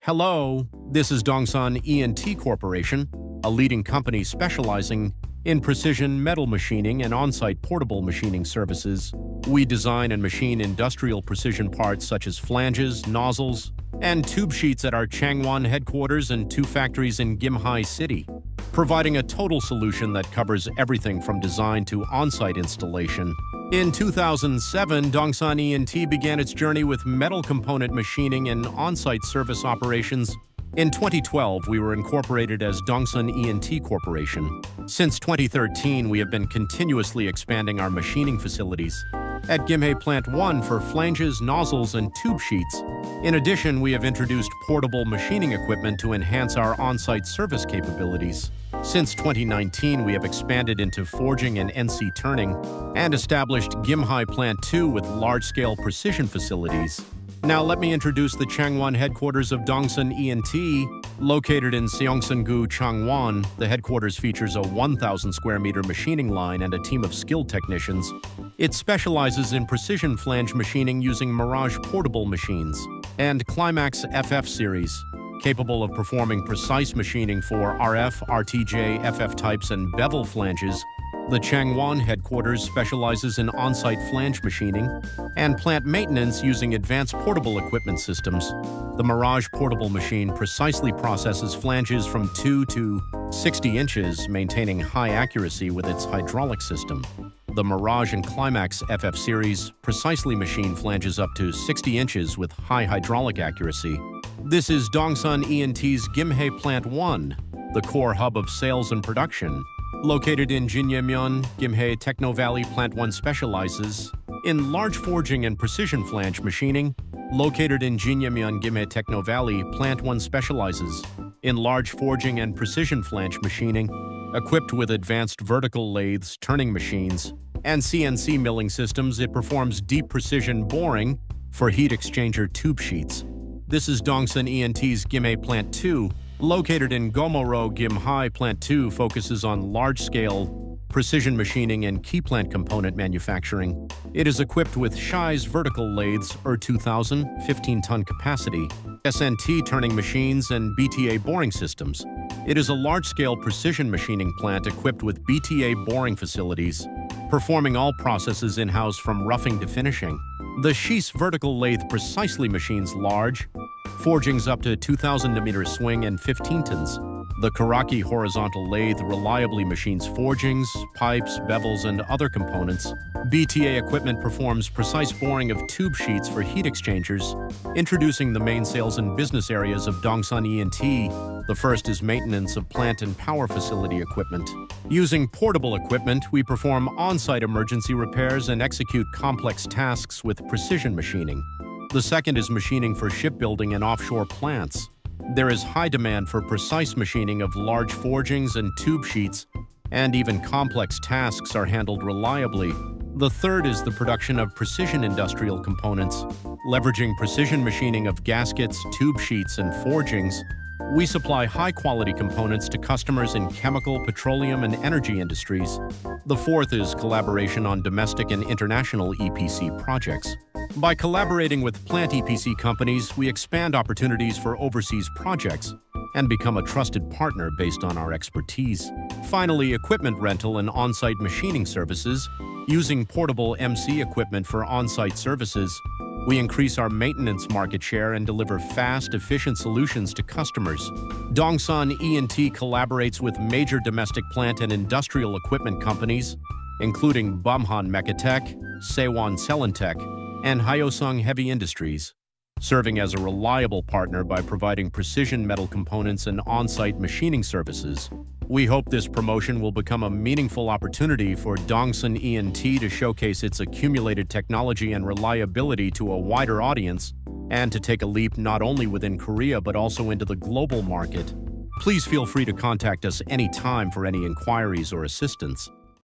Hello, this is Dongsan E&T Corporation, a leading company specializing in precision metal machining and on-site portable machining services. We design and machine industrial precision parts such as flanges, nozzles, and tube sheets at our Changwon headquarters and 2 factories in Gimhae City, providing a total solution that covers everything from design to on-site installation. In 2007, Dongsan E&T began its journey with metal component machining and on-site service operations. In 2012, we were incorporated as Dongsan E&T Corporation. Since 2013, we have been continuously expanding our machining facilities at Gimhae Plant 1 for flanges, nozzles, and tube sheets. In addition, we have introduced portable machining equipment to enhance our on-site service capabilities. Since 2019, we have expanded into forging and NC turning and established Gimhae Plant 2 with large-scale precision facilities. Now let me introduce the Changwon headquarters of Dongsan E&T. Located in Seongsan-gu, Changwon, the headquarters features a 1,000 square meter machining line and a team of skilled technicians. It specializes in precision flange machining using Mirage portable machines and Climax FF series, capable of performing precise machining for RF, RTJ, FF types, and bevel flanges. The Changwon headquarters specializes in on-site flange machining and plant maintenance using advanced portable equipment systems. The Mirage portable machine precisely processes flanges from 2 to 60 inches, maintaining high accuracy with its hydraulic system. The Mirage and Climax FF series precisely machine flanges up to 60 inches with high hydraulic accuracy. This is Dongsan E&T's Gimhae Plant 1, the core hub of sales and production. Located in Jinnyemyeon, Gimhae Techno Valley Plant 1 specializes in large forging and precision flange machining. Located in Jinnyemyeon, Gimhae Techno Valley Plant 1 specializes in large forging and precision flange machining. Equipped with advanced vertical lathes, turning machines, and CNC milling systems, it performs deep precision boring for heat exchanger tube sheets. This is Dongsan E&T's Gimhae Plant 2. Located in Gomoro, Gimhae Plant 2 focuses on large-scale precision machining and key plant component manufacturing. It is equipped with Shi's vertical lathes, 2000, 15-ton capacity, SNT turning machines, and BTA boring systems. It is a large-scale precision machining plant equipped with BTA boring facilities, performing all processes in-house from roughing to finishing. The Shi's vertical lathe precisely machines large forgings up to 2,000 mm swing and 15 tons. The Karaki horizontal lathe reliably machines forgings, pipes, bevels, and other components. BTA equipment performs precise boring of tube sheets for heat exchangers. Introducing the main sales and business areas of Dongsan E&T. The first is maintenance of plant and power facility equipment. Using portable equipment, we perform on-site emergency repairs and execute complex tasks with precision machining. The second is machining for shipbuilding and offshore plants. There is high demand for precise machining of large forgings and tube sheets, and even complex tasks are handled reliably. The third is the production of precision industrial components. Leveraging precision machining of gaskets, tube sheets, and forgings, we supply high-quality components to customers in chemical, petroleum, and energy industries. The fourth is collaboration on domestic and international EPC projects. By collaborating with plant EPC companies, we expand opportunities for overseas projects and become a trusted partner based on our expertise. Finally, equipment rental and on-site machining services. Using portable MC equipment for on-site services, we increase our maintenance market share and deliver fast, efficient solutions to customers. Dongsan E&T collaborates with major domestic plant and industrial equipment companies, including Bumhan Mekatech, Sewon Selentech, and Hyosung Heavy Industries, serving as a reliable partner by providing precision metal components and on-site machining services. We hope this promotion will become a meaningful opportunity for Dongsan E&T to showcase its accumulated technology and reliability to a wider audience and to take a leap not only within Korea but also into the global market. Please feel free to contact us anytime for any inquiries or assistance.